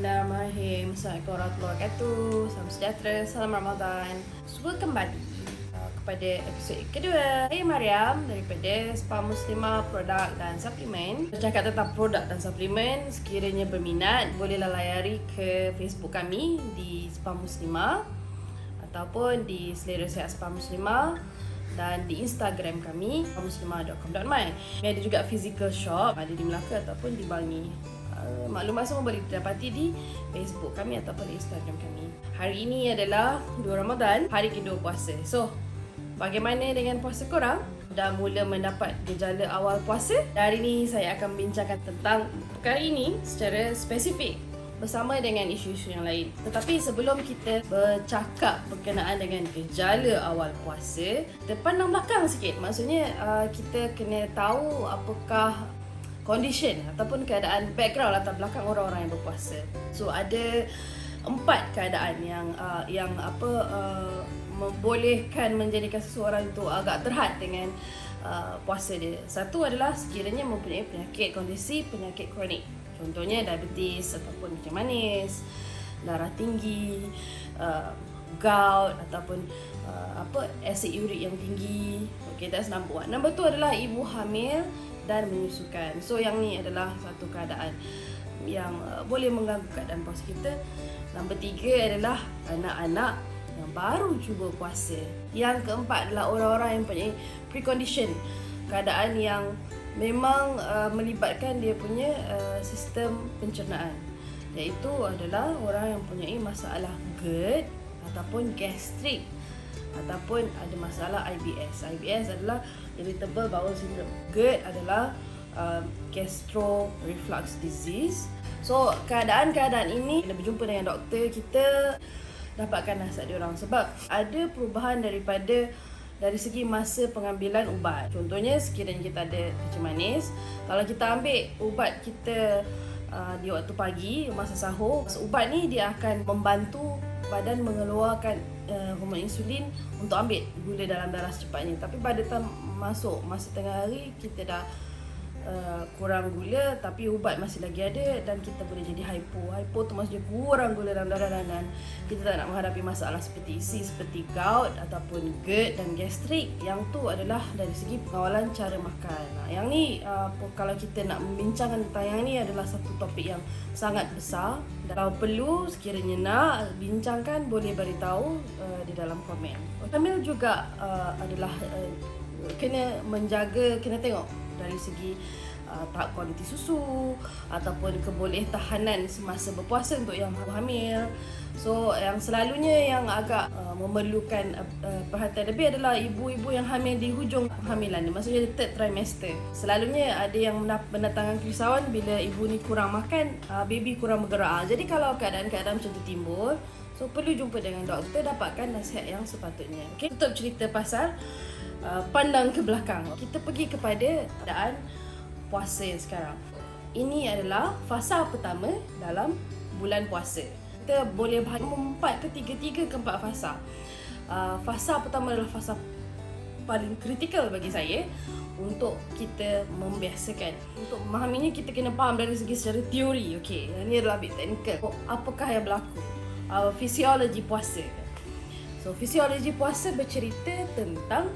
Bismillahirrahmanirrahim. Assalamualaikum warahmatullahi wabarakatuh. Salam sejahtera, salam Ramadan. Welcome kembali kepada episod kedua. Saya Mariam daripada Spa Muslimah Produk dan Suplemen. Bercakap tentang produk dan suplemen, sekiranya berminat bolehlah layari ke Facebook kami di Spa Muslimah ataupun di Selera Sihat Spa Muslimah dan di Instagram kami muslimah.com.my. Ada juga physical shop, ada di Melaka ataupun di Bangi. Maklumat semua boleh didapati di Facebook kami ataupun di Instagram kami. Hari ini adalah 2 Ramadan, hari kedua puasa. So, bagaimana dengan puasa korang? Dah mula mendapat gejala awal puasa? Hari ini saya akan bincangkan tentang perkara ini secara spesifik bersama dengan isu-isu yang lain. Tetapi sebelum kita bercakap berkenaan dengan gejala awal puasa, kita pandang belakang sikit. Maksudnya kita kena tahu apakah condition ataupun keadaan background latar belakang orang-orang yang berpuasa. So ada 4 keadaan yang membolehkan menjadikan seseorang itu agak terhad dengan puasa dia. Satu adalah sekiranya mempunyai kondisi penyakit kronik. Contohnya diabetes ataupun kecil manis, darah tinggi, gout ataupun asid urik yang tinggi. Okey, that's number 1. Number 2 adalah ibu hamil dan menyusukan. So yang ni adalah satu keadaan yang boleh mengganggu keadaan puasa kita. Nombor 3 adalah anak-anak yang baru cuba puasa. Yang keempat adalah orang-orang yang mempunyai precondition, keadaan yang memang melibatkan dia punya sistem pencernaan, iaitu adalah orang yang mempunyai masalah GERD ataupun gastrik ataupun ada masalah IBS. IBS adalah irritable bowel syndrome. GERD adalah gastro reflux disease. So keadaan-keadaan ini kena berjumpa dengan doktor kita, dapatkan nasihat diorang sebab ada perubahan dari segi masa pengambilan ubat. Contohnya sekiranya kita ada kecil manis, kalau kita ambil ubat kita di waktu pagi masa sahur, ubat ni dia akan membantu badan mengeluarkan hormon insulin untuk ambil gula dalam darah secepatnya. Tapi pada masuk masa tengah hari kita dah kurang gula tapi ubat masih lagi ada dan kita boleh jadi hypo. Hypo tu maksudnya kurang gula dalam darah dan kita tak nak menghadapi masalah seperti isi, seperti gout ataupun GERD dan gastrik. Yang tu adalah dari segi pengawalan cara makan. Yang ni kalau kita nak membincangkan tentang yang ni adalah satu topik yang sangat besar. Kalau perlu sekiranya nak bincangkan boleh beritahu di dalam komen. Hamil juga adalah kena menjaga, kena tengok dari segi tahap kualiti susu ataupun kebolehtahanan semasa berpuasa untuk yang hamil. So yang selalunya yang agak memerlukan perhatian lebih adalah ibu-ibu yang hamil di hujung kehamilan, maksudnya third trimester. Selalunya ada yang mendatangkan kerisauan bila ibu ni kurang makan, baby kurang bergerak. Jadi kalau keadaan-keadaan macam tu timbul, so perlu jumpa dengan doktor, dapatkan nasihat yang sepatutnya. Okay, tutup cerita pasal pandang ke belakang. Kita pergi kepada keadaan puasa yang sekarang. Ini adalah fasa pertama dalam bulan puasa. Kita boleh bahagi 4 ke 3 ke 4 fasa. Fasa pertama adalah fasa paling kritikal bagi saya untuk kita membiasakan. Untuk memahaminya kita kena faham dari segi secara teori. Okey, ini adalah bit teknikal. Apakah yang berlaku? Fisiologi puasa. So fisiologi puasa bercerita tentang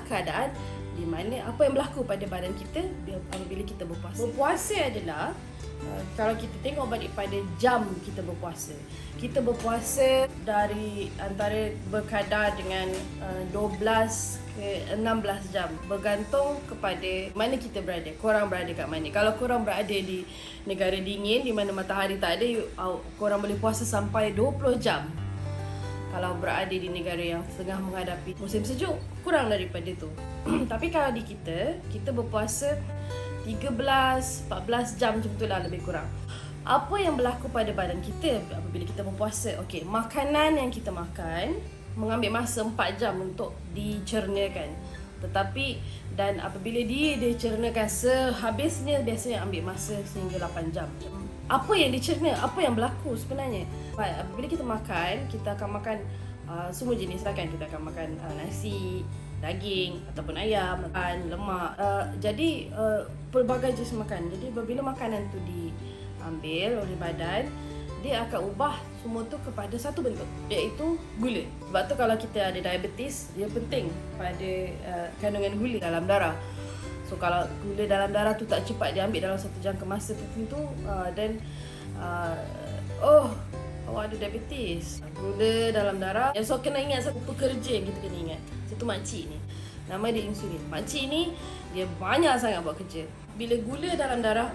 keadaan di mana apa yang berlaku pada badan kita apabila kita berpuasa. Berpuasa adalah kalau kita tengok balik pada jam kita berpuasa. Kita berpuasa dari antara berkadar dengan 12 ke 16 jam bergantung kepada mana kita berada. Korang berada kat mana? Kalau korang berada di negara dingin di mana matahari tak ada, korang boleh puasa sampai 20 jam. Kalau berada di negara yang tengah menghadapi musim sejuk, kurang daripada tu. Tapi kalau di kita berpuasa 13-14 jam macam tu lah lebih kurang. Apa yang berlaku pada badan kita apabila kita berpuasa? Okey, makanan yang kita makan mengambil masa 4 jam untuk dicernakan. Dan apabila dia dicernakan sehabisnya, biasanya ambil masa sehingga 8 jam. Apa yang dicerna? Apa yang berlaku sebenarnya? Bila kita makan, kita akan makan semua jenis makan. Kita akan makan nasi, daging ataupun ayam, lemak. Jadi pelbagai jenis makan. Jadi bila makanan tu diambil oleh badan, dia akan ubah semua tu kepada satu bentuk, iaitu gula. Sebab tu kalau kita ada diabetes, dia penting pada kandungan gula dalam darah. So kalau gula dalam darah tu tak cepat diambil dalam satu jangka masa tertentu, then awak ada diabetes, gula dalam darah. So kena ingat satu pekerja yang kita kena ingat, satu makcik ni, nama dia insulin. Makcik ni dia banyak sangat buat kerja. Bila gula dalam darah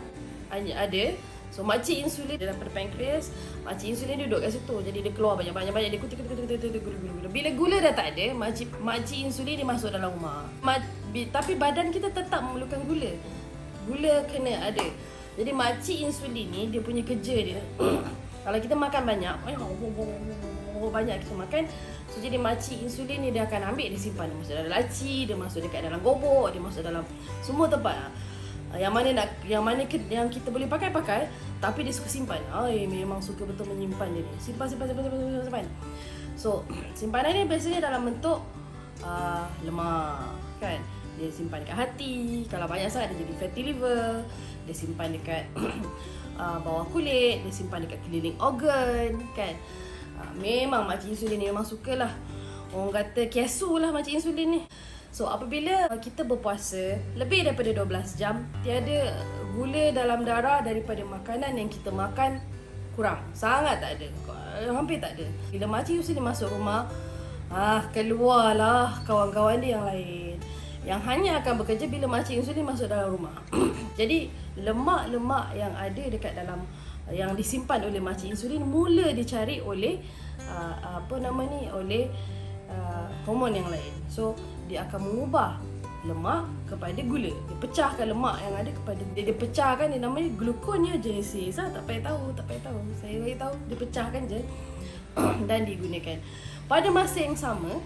ada, so makcik insulin dia daripada pankreas, makcik insulin dia duduk kat situ. Jadi dia keluar banyak-banyak, dia kutip gula. Bila gula dah tak ada, makcik insulin dia masuk dalam rumah. Tapi badan kita tetap memerlukan gula. Gula kena ada. Jadi makcik insulin ni dia punya kerja dia kalau kita makan banyak kita makan, so jadi makcik insulin ni dia akan ambil, dia simpan, dia masuk dalam laci, dia masuk dekat dalam gobok, dia masuk dalam semua tempat. Yang kita boleh pakai, tapi dia suka simpan. Memang suka betul menyimpan dia ni. Simpan. So simpanan ni biasanya dalam bentuk lemak, kan. Dia simpan dekat hati, kalau banyak sangat dia jadi fatty liver. Dia simpan dekat bawah kulit, dia simpan dekat keliling organ, kan. Memang makcik insulin ni memang sukalah. Orang kata kiasu lah makcik insulin ni. So apabila kita berpuasa lebih daripada 12 jam, tiada gula dalam darah daripada makanan yang kita makan kurang. Sangat tak ada, hampir tak ada. Bila makcik insulin masuk rumah, keluarlah kawan-kawan dia yang lain, yang hanya akan bekerja bila makcik insulin masuk dalam rumah. Jadi lemak-lemak yang ada dekat dalam, yang disimpan oleh makcik insulin, mula dicari oleh oleh hormon yang lain. So dia akan mengubah lemak kepada gula. Dia pecahkan lemak yang ada kepada dia pecahkan, dia namanya gluconeogenesis. Tak payah tahu. Saya bagi tahu, dia pecahkan je dan digunakan. Pada masa yang sama,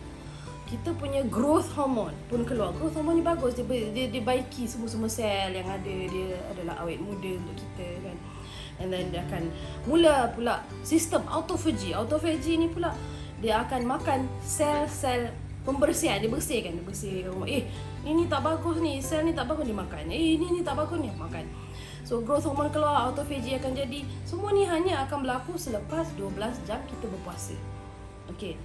kita punya growth hormone pun keluar. Growth hormone ni bagus, dia baiki semua sel yang ada. Dia adalah awet muda untuk kita, kan. And then dia akan mula pula sistem autophagy. Autophagy ni pula dia akan makan sel-sel pembersihan. Dia bersihkan rumah. Ini tak bagus ni, sel ni tak bagus, dia makan. Ini tak bagus ni, makan. So growth hormone keluar, autophagy akan jadi. Semua ni hanya akan berlaku selepas 12 jam kita berpuasa. Okey.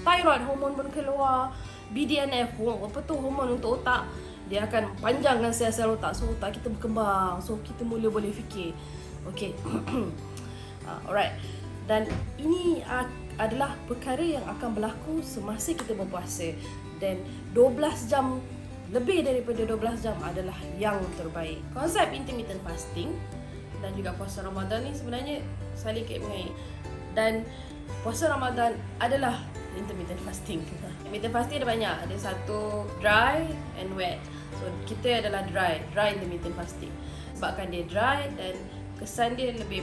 Thyroid hormon pun keluar, BDNF, hormon untuk otak. Dia akan panjangkan sel-sel otak, so otak kita berkembang, so kita mula boleh fikir. Okey. Alright. Dan ini adalah perkara yang akan berlaku semasa kita berpuasa. Dan 12 jam, lebih daripada 12 jam adalah yang terbaik. Konsep intermittent fasting dan juga puasa Ramadan ni sebenarnya saling kait-mengait. Dan puasa Ramadan adalah intermittent fasting. Intermittent fasting ada banyak. Ada satu dry and wet. So kita adalah dry intermittent fasting. Sebabkan dia dry dan kesan dia lebih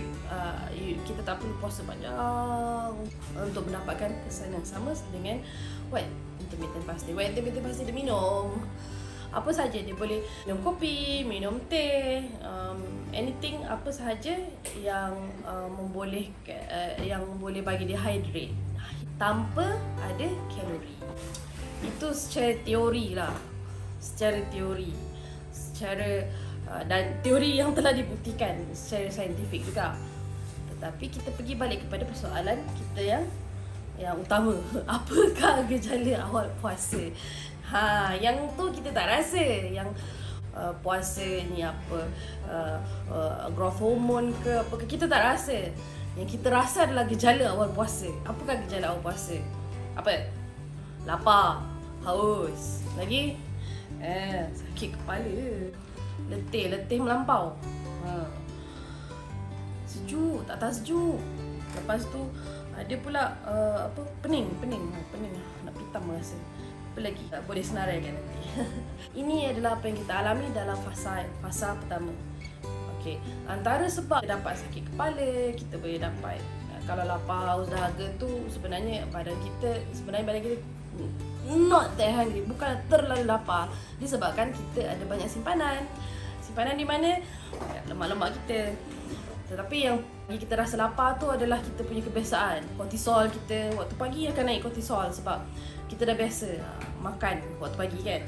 kita tak perlu puasa panjang untuk mendapatkan kesan yang sama dengan wet intermittent fasting. Wet intermittent fasting dia minum apa sahaja, dia boleh minum kopi, minum teh, anything, apa sahaja yang yang boleh bagi dia hydrate tanpa ada kalori. Itu secara teori lah, dan teori yang telah dibuktikan secara saintifik juga. Tetapi kita pergi balik kepada persoalan kita yang utama. Apakah gejala awal puasa? Yang tu kita tak rasa. Yang puasa ni apa, growth hormone ke apa ke, kita tak rasa. Yang kita rasa adalah gejala awal puasa. Apakah gejala awal puasa? Apa? Lapar, haus, lagi sakit kepala, letih melampau, sejuk, tak tahan sejuk. Lepas tu ada pula pening, nak pitam rasa. Apa lagi? Tak boleh senaraikan nanti. Ini adalah apa yang kita alami dalam fasa pertama. Okey, antara sebab kita dapat sakit kepala, kita boleh dapat kalau lapar, haus, dahaga tu sebenarnya badan kita not that hungry, bukan terlalu lapar. Disebabkan kita ada banyak simpanan di mana lemak-lemak kita. Tetapi yang kita rasa lapar tu adalah kita punya kebiasaan. Kortisol kita waktu pagi akan naik kortisol sebab kita dah biasa makan waktu pagi, kan.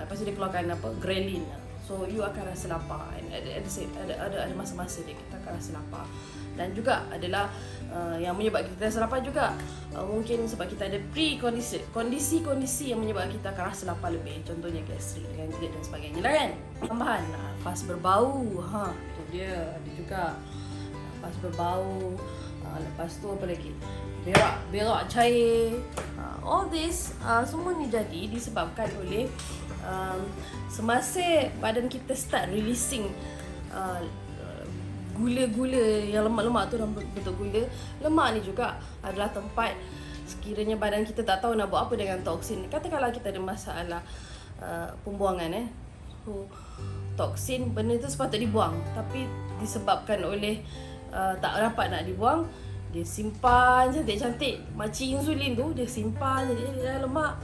Lepas tu dia keluarkan ghrelin. So you akan rasa lapar. Ada masa-masa dia kita akan rasa lapar. Dan juga adalah yang menyebabkan kita rasa lapar juga mungkin sebab kita ada kondisi-kondisi yang menyebabkan kita akan rasa lapar lebih. Contohnya gastrik dan sebagainya lah kan. Tambahan nafas berbau, itu dia ada juga nafas berbau. Lepas tu apa lagi, berak cair. All this semua ni jadi disebabkan oleh semasa badan kita start releasing gula-gula yang lemak-lemak tu dalam bentuk gula. Lemak ni juga adalah tempat sekiranya badan kita tak tahu nak buat apa dengan toksin. Katakanlah kita ada masalah pembuangan toksin, benda tu sepatutnya dibuang tapi disebabkan oleh tak dapat nak dibuang, dia simpan cantik-cantik. Makcik insulin tu dia simpan jadi dalam lemak,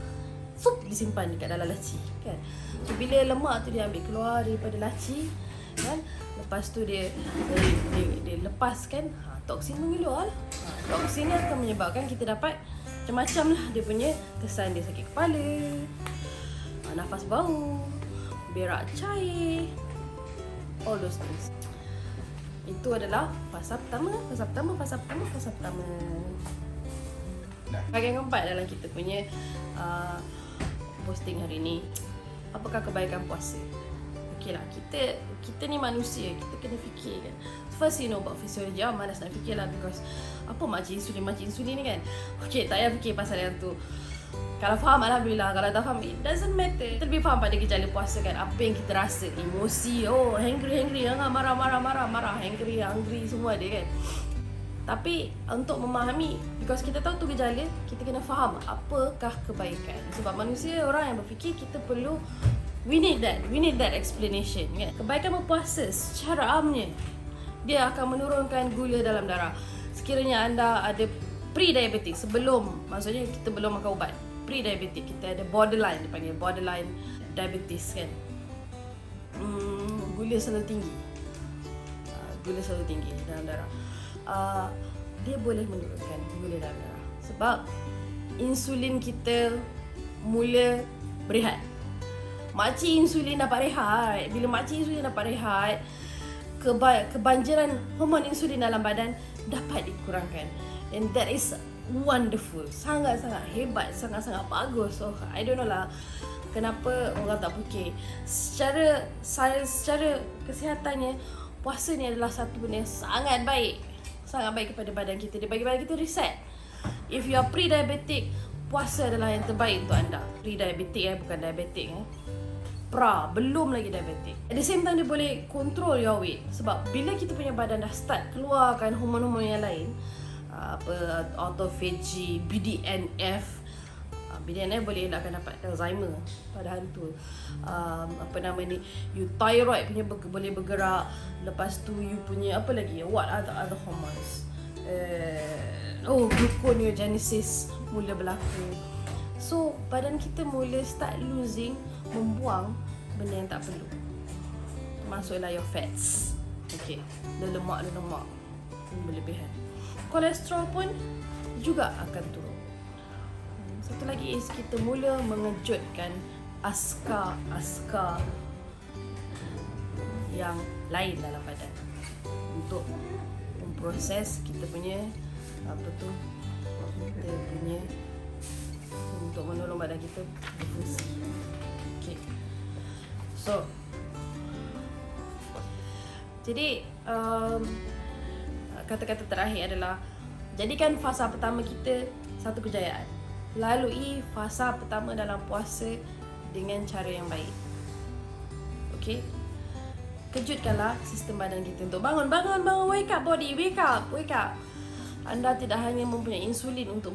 disimpan dekat dalam laci kan. So bila lemak tu dia ambil keluar daripada laci kan, lepas tu dia lepaskan, toksin mengeluar lah. Toksin ni akan menyebabkan kita dapat macam-macam lah dia punya kesan. Dia sakit kepala, nafas bau, berak cair, all those things. Itu adalah fasa pertama. Bahagian keempat dalam kita punya posting hari ni, apakah kebaikan puasa? Okey lah, kita ni manusia, kita kena fikir kan. First about fisiologi, malas nak fikir lah because apa makcik insulin ni kan. Okey, tak payah fikir pasal yang tu. Kalau faham alhamdulillah, kalau tak faham it doesn't matter. Kita lebih faham pada gejala puasa kan, apa yang kita rasa, emosi, hungry, marah, hungry semua dia kan. Tapi untuk memahami, because kita tahu tu gejala, kita kena faham apakah kebaikan. Sebab manusia, orang yang berfikir, kita perlu we need that explanation kan. Kebaikan berpuasa secara amnya, dia akan menurunkan gula dalam darah. Sekiranya anda ada pre-diabetic, maksudnya kita belum makan ubat, pre-diabetic, kita ada borderline, dipanggil borderline diabetes kan. Gula selalu tinggi dalam darah. Dia boleh menurunkan gula dalam darah sebab insulin kita mula berehat. Makcik insulin dapat rehat. Bila makcik insulin dapat rehat, kebanjiran hormon insulin dalam badan dapat dikurangkan. And that is wonderful. Sangat-sangat hebat, sangat-sangat bagus. So I don't know lah kenapa orang tak fikir. Secara kesihatannya, puasa ni adalah satu benda yang sangat baik. Sangat baik kepada badan kita. Dia bagi badan kita reset. If you are pre-diabetic, puasa adalah yang terbaik untuk anda. Pre-diabetic bukan diabetic belum lagi diabetic. At the same time, dia boleh control your weight. Sebab bila kita punya badan dah start keluarkan hormon-hormon yang lain, autophagy, BDNF boleh elakkan dapat Alzheimer pada hantu. You thyroid punya boleh bergerak. Lepas tu you punya apa lagi, what other hormones, gluconeogenesis mula berlaku. So badan kita mula start membuang benda yang tak perlu, termasuklah your fats. Okay, lemak berlebihan. Kolesterol pun juga akan turun. Satu lagi is kita mula mengejutkan askar yang lain dalam badan untuk memproses kita punya untuk menolong badan kita berfungsi. Okay. So jadi kata-kata terakhir adalah jadikan fasa pertama kita satu kejayaan. Lalui fasa pertama dalam puasa dengan cara yang baik. Okay? Kejutkanlah sistem badan kita untuk bangun. Wake up body, wake up. Anda tidak hanya mempunyai insulin untuk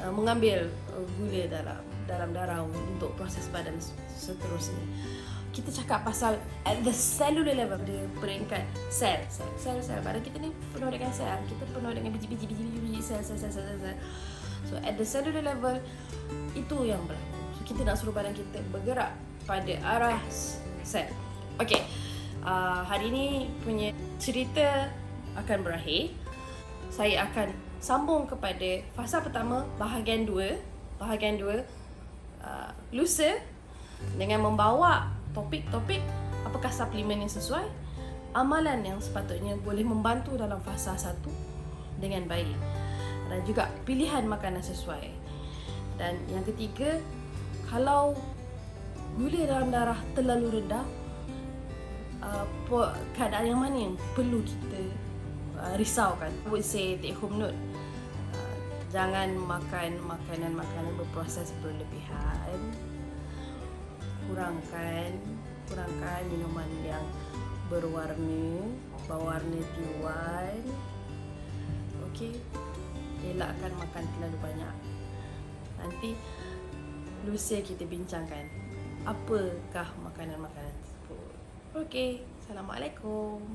mengambil gula dalam darah untuk proses badan seterusnya. Kita cakap pasal at the cellular level, dia peringkat sel. Badan kita ni penuh dengan sel. Kita penuh dengan biji-biji sel. So at the cellular level, itu yang berlaku. So kita nak suruh badan kita bergerak pada arah sel. Okay, hari ni punya cerita akan berakhir. Saya akan sambung kepada fasa pertama, bahagian 2 lusa, dengan membawa topik-topik apakah suplemen yang sesuai amalan yang sepatutnya boleh membantu dalam fasa 1 dengan baik. Dan juga pilihan makanan sesuai. Dan yang ketiga, kalau gula dalam darah terlalu rendah, keadaan yang mana yang perlu kita risaukan? I would say take home note. Jangan makan makanan berproses berlebihan. Kurangkan minuman yang berwarna tiwan. Okey. Elakkan makan terlalu banyak. Nanti lusa kita bincangkan apakah makanan-makanan tersebut. Okey, Assalamualaikum.